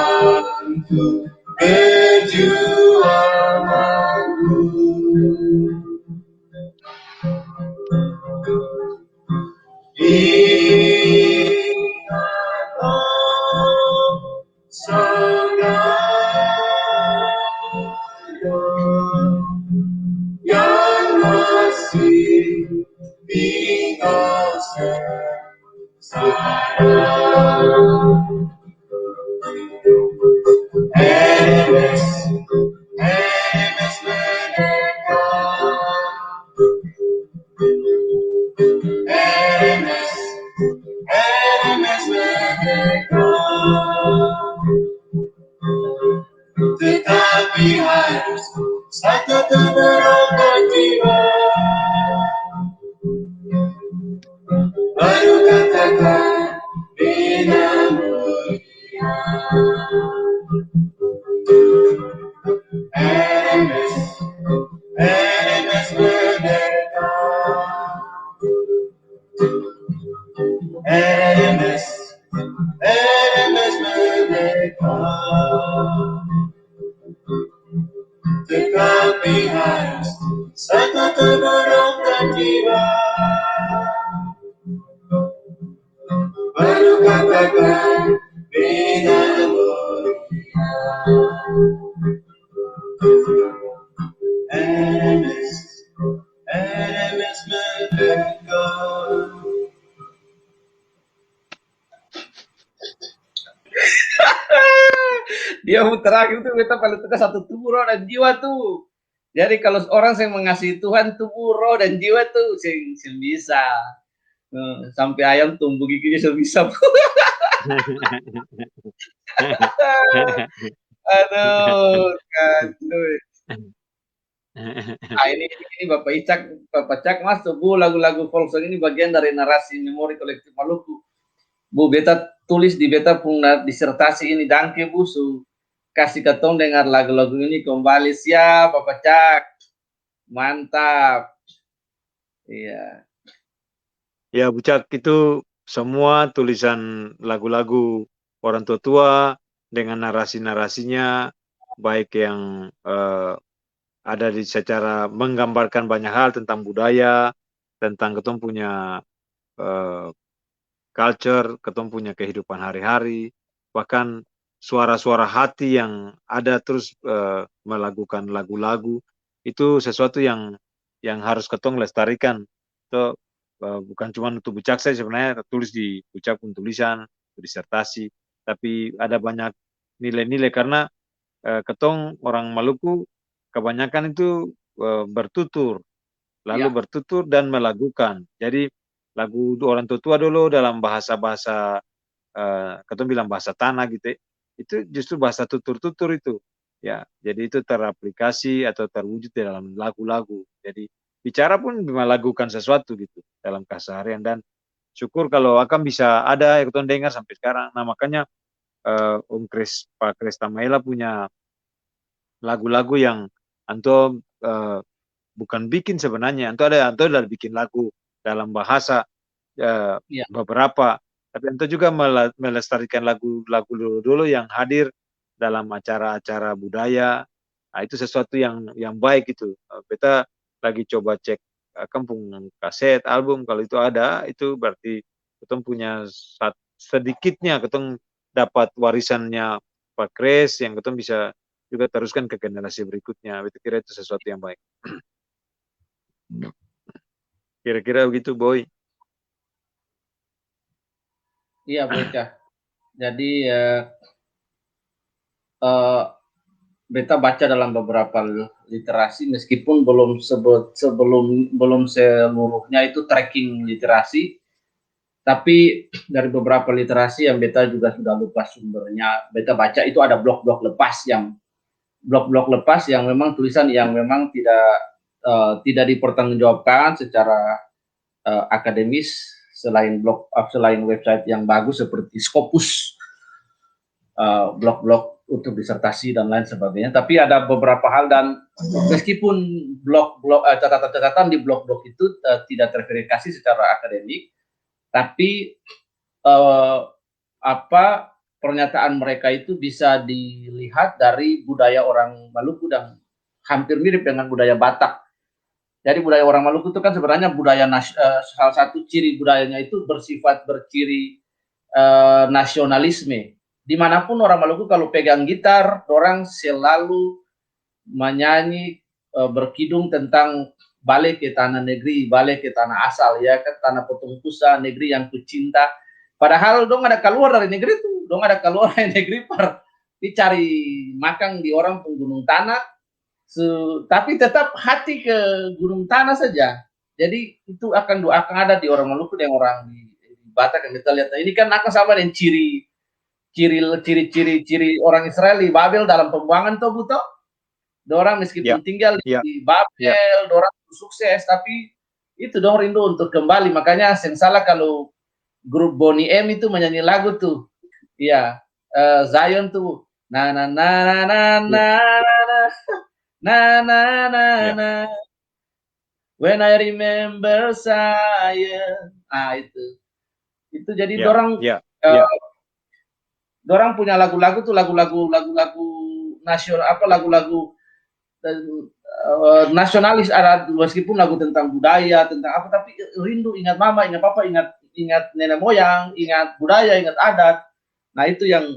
bantu perjuanganku. Ingatlah saudara yang masih tinggal sengsara. RMS Merdeka, RMS Merdeka, tetapi harus satu terberokkan jiwa, baru katakan bina mulia. RMS Merdeka, RMS Merdeka, tetapi harus satu terberokkan jiwa, baru katakan bina mulia. RMS Merdeka. Dia terakhir tuh beta paling suka satu tubuh roh dan jiwa tuh. Jadi kalau orang yang mengasihi Tuhan tubuh roh dan jiwa tuh sing bisa. Sampai ayam tumbuh giginya bisa. Aduh, kacau. Ah, ini Bapak Cak masuk Bu, lagu-lagu folk song ini bagian dari narasi memori kolektif Maluku. Bu, beta tulis di beta punya disertasi ini dangke Bu, kasih ketong dengar lagu-lagu ini kembali siap Bapak Cak. Mantap. Iya. Ya, Bucak, itu semua tulisan lagu-lagu orang tua-tua dengan narasi-narasinya, baik yang ada di secara menggambarkan banyak hal tentang budaya, tentang ketong punya culture, ketong punya kehidupan hari-hari, bahkan suara-suara hati yang ada terus melakukan lagu-lagu, itu sesuatu yang harus ketong lestarikan. So, bukan cuma untuk Bucak saja sebenarnya tulis di Bucak pun tulisan, disertasi, tapi ada banyak nilai-nilai karena ketong orang Maluku kebanyakan itu bertutur, lalu Ya. bertutur dan melagukan. Jadi lagu orang tua dulu dalam bahasa-bahasa ketong bilang bahasa tanah gitu, itu justru bahasa tutur-tutur itu. Ya, jadi itu teraplikasi atau terwujud di dalam lagu-lagu. Jadi bicara pun melakukan sesuatu gitu dalam keseharian dan syukur kalau akan bisa ada yang ketong dengar sampai sekarang. Nah makanya Om Kris, Pak Kris Tamaela punya lagu-lagu yang anto bukan bikin sebenarnya, anto ada bikin lagu dalam bahasa Iya. beberapa, tapi anto juga melestarikan lagu-lagu dulu yang hadir dalam acara-acara budaya. Nah, itu sesuatu yang baik itu. Kita lagi coba cek kampung kaset, album, kalau itu ada, itu berarti kita punya sedikitnya kita dapat warisannya Pak Kres yang kita bisa juga teruskan ke generasi berikutnya. Itu kira itu sesuatu yang baik. Kira-kira begitu, Boy. Iya, bocah. Jadi beta baca dalam beberapa literasi meskipun belum seluruhnya itu tracking literasi, tapi dari beberapa literasi yang beta juga sudah lupa sumbernya, beta baca itu ada blog-blog lepas yang memang tulisan yang memang tidak dipertanggungjawabkan secara akademis, selain website yang bagus seperti Scopus, blog-blog untuk disertasi dan lain sebagainya. Tapi ada beberapa hal dan meskipun catatan-catatan di blog-blog itu tidak terverifikasi secara akademik, tapi pernyataan mereka itu bisa dilihat dari budaya orang Maluku dan hampir mirip dengan budaya Batak. Jadi budaya orang Maluku itu kan sebenarnya budaya salah satu ciri budayanya itu berciri nasionalisme. Dimanapun orang Maluku kalau pegang gitar, orang selalu menyanyi berkidung tentang balik ke tanah negeri, balik ke tanah asal, ya kan, tanah potong pusa, negeri yang kucinta. Padahal dong ada keluar dari negeri tuh, dong ada keluar dari negeri dicari makan di orang penggunung tanah, tapi tetap hati ke gunung tanah saja. Jadi itu akan ada di orang Maluku dan orang di Batak yang kita lihat. Nah, ini kan akan sama dengan ciri orang Israel di Babel dalam pembuangan tuh buto. Dorang meskipun tinggal di Babel, dorang sukses, tapi itu dong rindu untuk kembali. Makanya salah kalau grup Bonnie M itu menyanyi lagu tuh, iya, Zion tuh, na na na na na na na na na, when I remember Zion, itu jadi dorang dorang punya lagu-lagu tuh lagu-lagu nasional, lagu-lagu nasionalis, ada meskipun lagu tentang budaya, tentang apa, tapi rindu, ingat mama, ingat papa, ingat nenek moyang, ingat budaya, ingat adat. Nah itu yang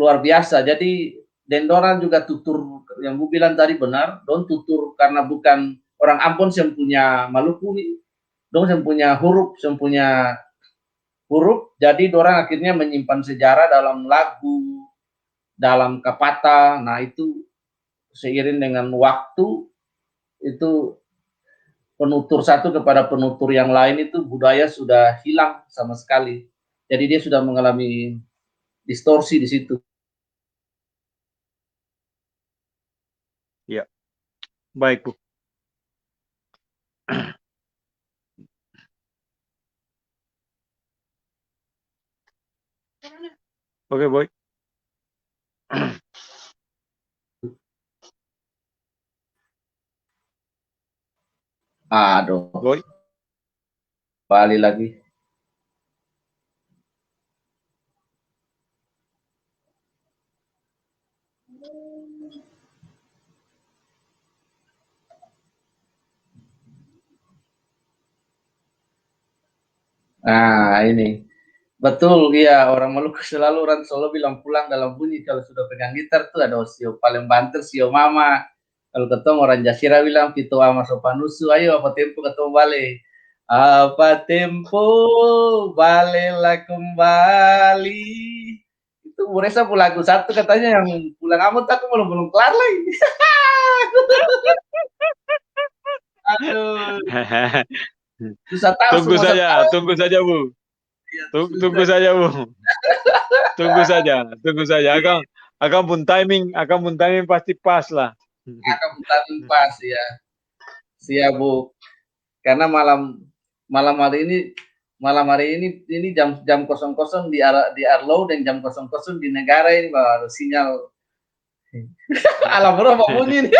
luar biasa. Jadi dorang juga tutur yang Bu bilang tadi benar, dong tutur karena bukan orang Ambon yang punya Maluku nih, dong yang punya huruf, jadi dorang akhirnya menyimpan sejarah dalam lagu, dalam kapata. Nah itu seiring dengan waktu itu penutur satu kepada penutur yang lain itu budaya sudah hilang sama sekali. Jadi dia sudah mengalami distorsi di situ. Ya, baik Bu. Oke, Boy. Aduh, Boy. balik lagi. Nah, ini. Betul, iya. Orang Maluku selalu orang Solo bilang pulang dalam bunyi kalau sudah pegang gitar tuh ada sio paling banter, sio mama. Kalau ketemu orang Jasira bilang Pito ama sopanusu, ayo apa tempo ketemu balik. Apa tempo baliklah kembali. Itu Bu Resa lagu satu katanya yang pulang amut aku belum kelar lagi. Aduh, susah tahu Tunggu semua saja, tunggu saja Bu. Tunggu saja Bu. Tunggu saja. Akan pun timing pasti pas lah. akan timing pas ya. Siap Bu. Karena malam hari ini jam 00 di Arlo dan jam 00 di negara ini baru sinyal. Alam berapa bunyi nih?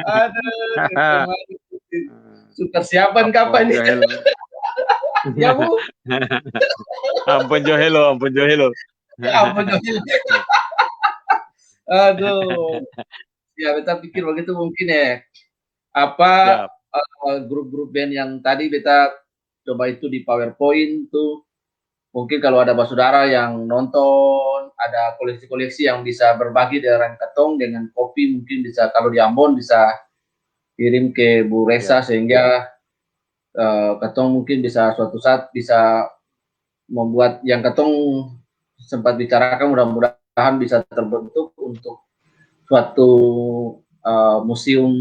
Aduh, super siapan kapan nih? Ya Bu. Ampun Johelo. Ampun Johelo. Aduh. Ya, beta pikir begitu mungkin ya. Apa grup-grup band yang tadi beta coba itu di PowerPoint tuh. Mungkin kalau ada saudara yang nonton, ada koleksi-koleksi yang bisa berbagi dengan ketong dengan kopi, mungkin bisa kalau di Ambon bisa kirim ke Bu Resa sehingga ketong mungkin bisa suatu saat bisa membuat yang ketong sempat bicarakan, mudah-mudahan bisa terbentuk untuk suatu museum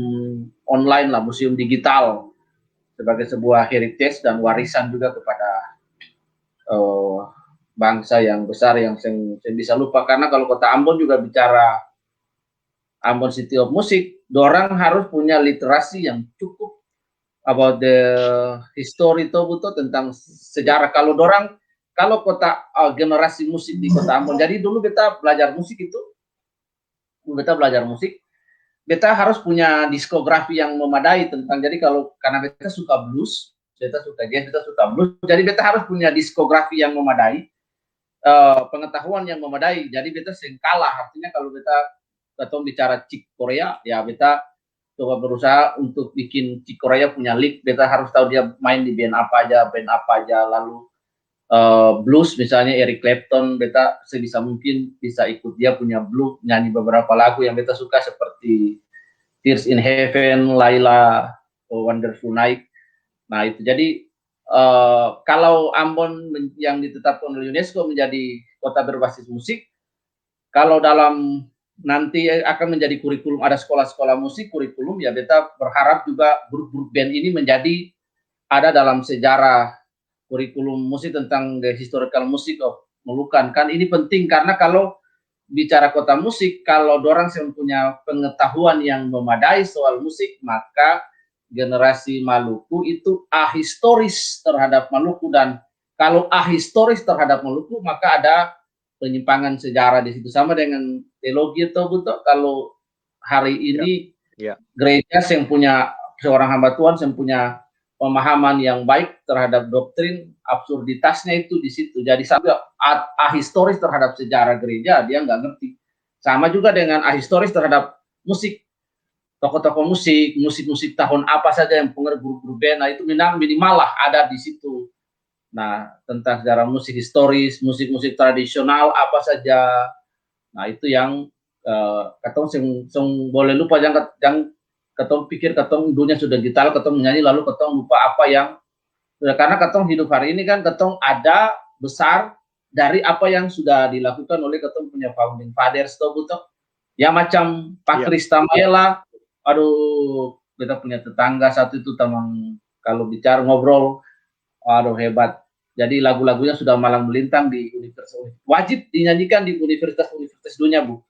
online lah, museum digital sebagai sebuah heritage dan warisan juga kepada bangsa yang besar yang saya bisa lupa. Karena kalau kota Ambon juga bicara Ambon City of Music, dorang harus punya literasi yang cukup about the history Tobuto tentang sejarah. Kalau kota generasi musik di kota Ambon, jadi dulu beta belajar musik, beta harus punya diskografi yang memadai tentang, jadi karena beta suka blues, beta suka jazz, beta suka blues, jadi beta harus punya diskografi yang memadai, pengetahuan yang memadai, jadi beta sering kalah. Artinya kalau beta bicara Chick Korea, ya beta coba berusaha untuk bikin Chick Korea punya league, beta harus tahu dia main di band apa aja, lalu blues misalnya Eric Clapton, beta sebisa mungkin bisa ikut dia punya blues, nyanyi beberapa lagu yang beta suka seperti Tears in Heaven, Laila, Wonderful Night. Nah itu jadi kalau Ambon yang ditetapkan oleh UNESCO menjadi kota berbasis musik, kalau dalam nanti akan menjadi kurikulum, ada sekolah-sekolah musik kurikulum, ya beta berharap juga grup-grup band ini menjadi ada dalam sejarah kurikulum musik tentang the historical music of Molukan. Kan ini penting karena kalau bicara kota musik, kalau dorang yang punya pengetahuan yang memadai soal musik, maka generasi Maluku itu ahistoris terhadap Maluku, dan kalau ahistoris terhadap Maluku maka ada penyimpangan sejarah di situ. Sama dengan teologi atau butuh, kalau hari ini gereja yang punya seorang hamba Tuhan yang punya pemahaman yang baik terhadap doktrin, absurditasnya itu di situ. Jadi sampai ahistoris terhadap sejarah gereja dia nggak ngerti. Sama juga dengan ahistoris terhadap musik, tokoh-tokoh musik tahun apa saja yang pengaruh grup-grup band, nah itu minimal lah ada di situ. Nah tentang sejarah musik historis, musik tradisional apa saja, nah itu yang katong boleh lupa, jangan katong pikir katong dunia sudah digital, katong menyanyi lalu katong lupa apa yang, karena katong hidup hari ini kan katong ada besar dari apa yang sudah dilakukan oleh ketemu punya founding fathers toh. Ya macam Pak Krista Mayela, aduh kita punya tetangga satu itu teman kalau bicara ngobrol, aduh hebat. Jadi lagu-lagunya sudah malang melintang di universitas, wajib dinyanyikan di universitas dunia Bu.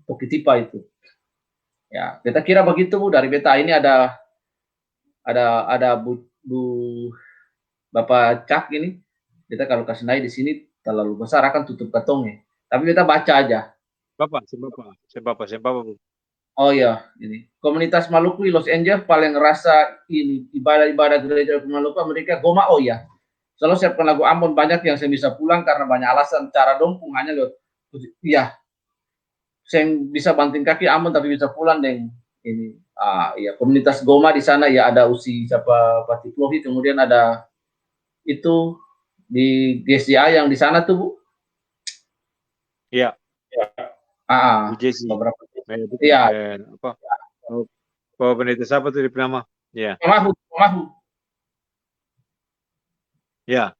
Pokitipa itu. Ya, kita kira begitu Bu, dari beta ini ada Bu Bapak Cak ini. Kita kalau kasih naik di sini terlalu besar akan tutup katongnya. Tapi kita baca aja. Bapak, Bu. Oh iya, ini komunitas Maluku di Los Angeles paling ngerasa ini ibadah gereja Maluku mereka Goma. Oh ya, selalu siapkan lagu Ambon, banyak yang saya bisa pulang karena banyak alasan. Cara dompung hanya lewat, iya, saya bisa banting kaki Ambon tapi bisa pulang dengan ini. Ya komunitas Goma di sana ya, ada Usi siapa Patiklohi, kemudian ada itu di GSA yang di sana tuh Bu. Iya. Beberapa. Iya. Apa? Pendeta siapa tuh di nama? Iya. Mahu. Ya.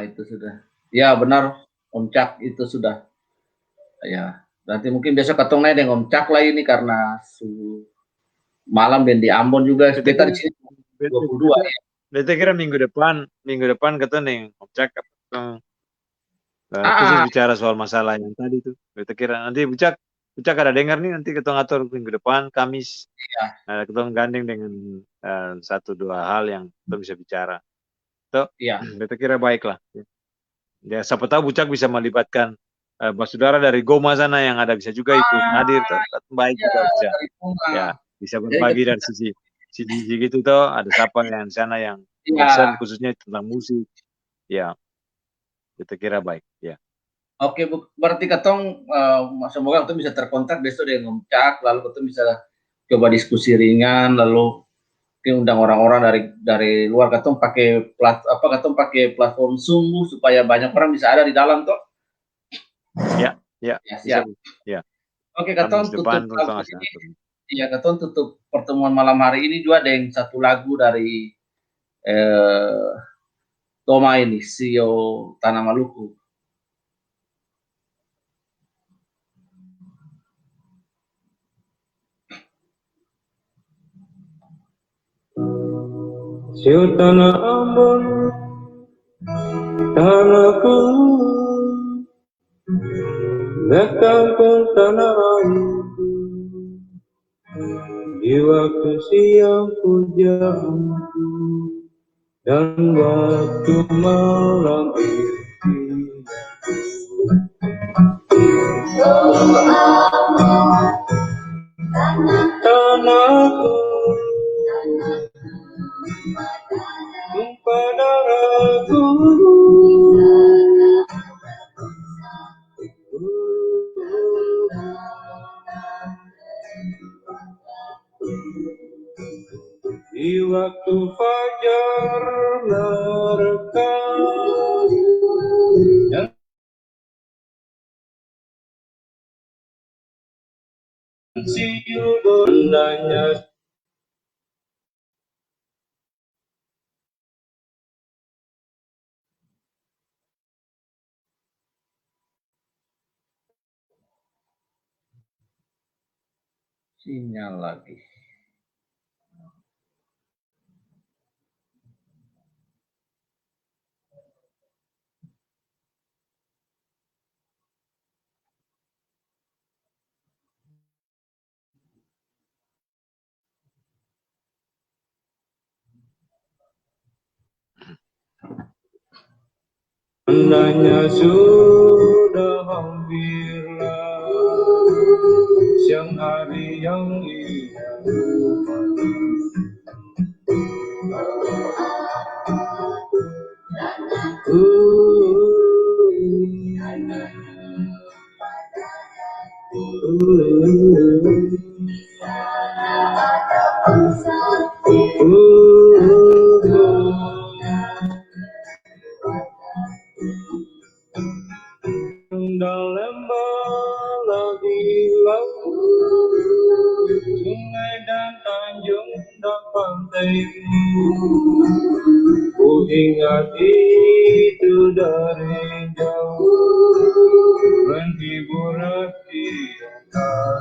Itu sudah. Ya benar, Om Cak itu sudah. Ya, nanti mungkin besok ketemu naik dengan Om Cak lah ini karena malam dan di Ambon juga. Kita di sini 22 ya. Beta kira minggu depan ketemu dengan Om Cak. Khusus bicara soal masalah yang tadi itu. Beta kira nanti Bucak ada dengar nih, nanti kita ngatur minggu depan Kamis. Iya. Kita gandeng dengan 1-2 hal yang kita bisa bicara. Iya. Beta kira baiklah. Ya siapa tahu Bucak bisa melibatkan saudara dari Goma sana yang ada bisa juga ikut hadir. Baik juga bisa. Ya, bisa berbagi dari sisi gitu toh. Ada siapa yang sana yang concern khususnya tentang musik. Ya. Kita kira baik, ya. Oke, Bu. Berarti ketong semoga ketong bisa terkontak besok dengan Om Cak, lalu ketong bisa coba diskusi ringan, lalu undang orang-orang dari luar, ketong pakai platform Zoom supaya banyak orang bisa ada di dalam toh. Ya. Siap. Ya. Oke, ketong tutup ini. Iya, ketong tutup pertemuan malam hari ini juga dengan satu lagu dari Toma ini, CEO Tanah Maluku. CEO Tanah Ambon, tanahku, kampung tanah air. Di waktu siang pujaanku dan waktu malam tanahku, tumpah darahku, di waktu fajar merekam dan siul bondanya sinyal lagi. tandanya sudah hampirlah siang hari yang indah. Dalam bala di laut, sungai dan tanjung dan pantai, ingat itu dari jauh, menghibur hati yang tak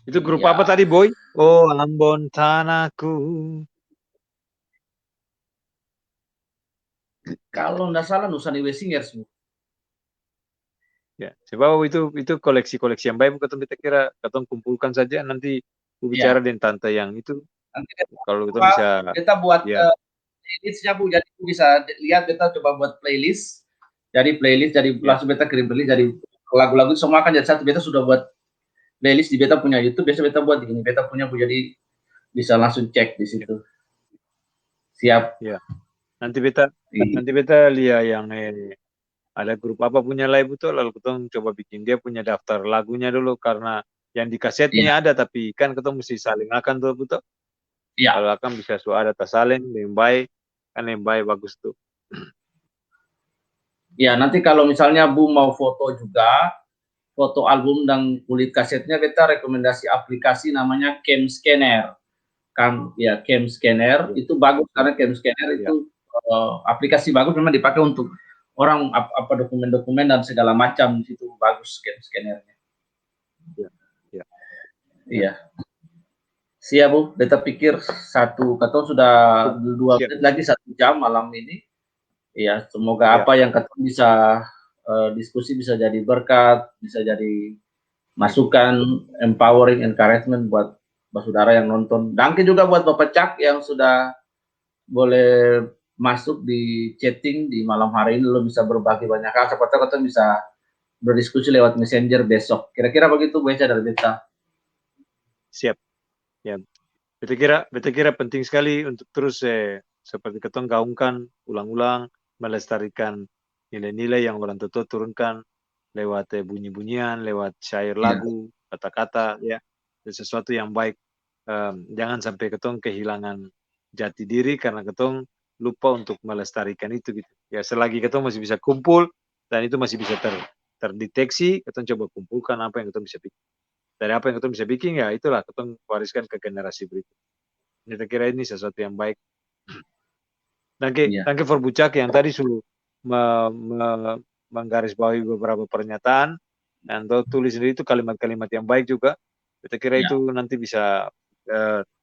Itu grup Ya. apa tadi, Boy? Oh, Ambon tanahku. Kalau nggak salah Nusa Niwe Singers, Bu. Ya, sebab itu koleksi-koleksi yang baik, ketong kita kira ketong kumpulkan saja, nanti Ya. bicara dengan tante yang itu. Nanti Kalau kita bisa, kita buat ya, playlistnya, Bu. Jadi bisa lihat, kita coba buat playlist. Jadi playlist, jadi Ya. langsung beta kirim playlist, jadi lagu-lagu semua kan jadi satu. Beta sudah buat playlist di beta punya YouTube. Biasa beta buat di ini, beta punya, Bu. Jadi bisa langsung cek di situ. Siap. ya. Nanti beta lihat yang ada grup apa punya live itu, lalu ketong coba bikin dia punya daftar lagunya dulu, karena yang di kaset ini ada, tapi kan ketong mesti saling akan tuh, betul. Iya. Kalau akan bisa ada tersalin yang baik, kan yang baik bagus tuh. Ya, nanti kalau misalnya Bu mau foto juga, foto album dan kulit kasetnya, beta rekomendasi aplikasi namanya Cam Scanner. Kan ya, Cam Scanner itu bagus, karena Cam Scanner itu aplikasi bagus, memang dipakai untuk orang apa dokumen-dokumen dan segala macam, itu bagus Cam Scannernya. Ya. Iya. Siap, Bu. Beta pikir ketong sudah 2 menit lagi 1 jam malam ini. Iya, semoga apa yang ketong bisa diskusi bisa jadi berkat, bisa jadi masukan, empowering, encouragement buat saudara yang nonton. Danke juga buat Bapak Cak yang sudah boleh masuk di chatting di malam hari ini, lo bisa berbagi banyak hal. Siapa tahu kita bisa berdiskusi lewat Messenger besok. Kira-kira begitu, Bu Eca dari beta. Siap. Ya. Beta kira penting sekali untuk terus seperti ketong gaungkan ulang-ulang, melestarikan nilai-nilai yang orang tua turunkan lewat bunyi-bunyian, lewat syair lagu, kata-kata, ya, sesuatu yang baik. Jangan sampai ketong kehilangan jati diri karena ketong lupa untuk melestarikan itu, gitu. Ya, selagi ketong masih bisa kumpul dan itu masih bisa terdeteksi, ketong coba kumpulkan apa yang ketong bisa bikin. Dari apa yang ketong bisa bikin, ya itulah ketong wariskan ke generasi berikut. Saya kira ini sesuatu yang baik. Danke for Bucak yang tadi sudah menggarisbawahi beberapa pernyataan, dan tulis sendiri itu kalimat-kalimat yang baik juga. Saya kira itu nanti bisa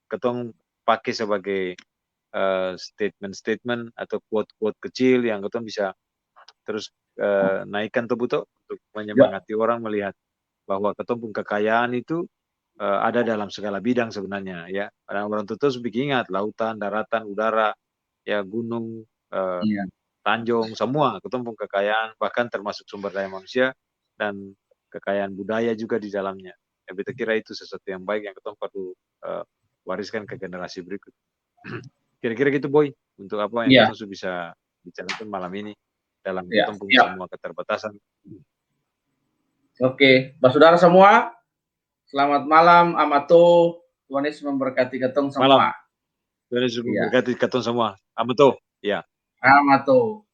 ketong pakai sebagai statement-statement atau quote-quote kecil yang ketong bisa terus naikkan tuh untuk menyemangati orang melihat bahwa ketong pun kekayaan itu ada dalam segala bidang sebenarnya, ya. Orang terus bikin ingat lautan, daratan, udara, ya, gunung, tanjung, semua ketong pun kekayaan, bahkan termasuk sumber daya manusia dan kekayaan budaya juga di dalamnya. Ya, kita kira itu sesuatu yang baik yang ketong perlu wariskan ke generasi berikut. Kira-kira gitu, Boy, untuk apa yang ketong bisa bicarakan malam ini dalam ketong pun semua keterbatasan. Oke, saudara semua, selamat malam, Amato. Tuhan Yesus memberkati ketong semua. Malam. Tuhan Yesus memberkati ketong semua. Amato. Ya. Amato.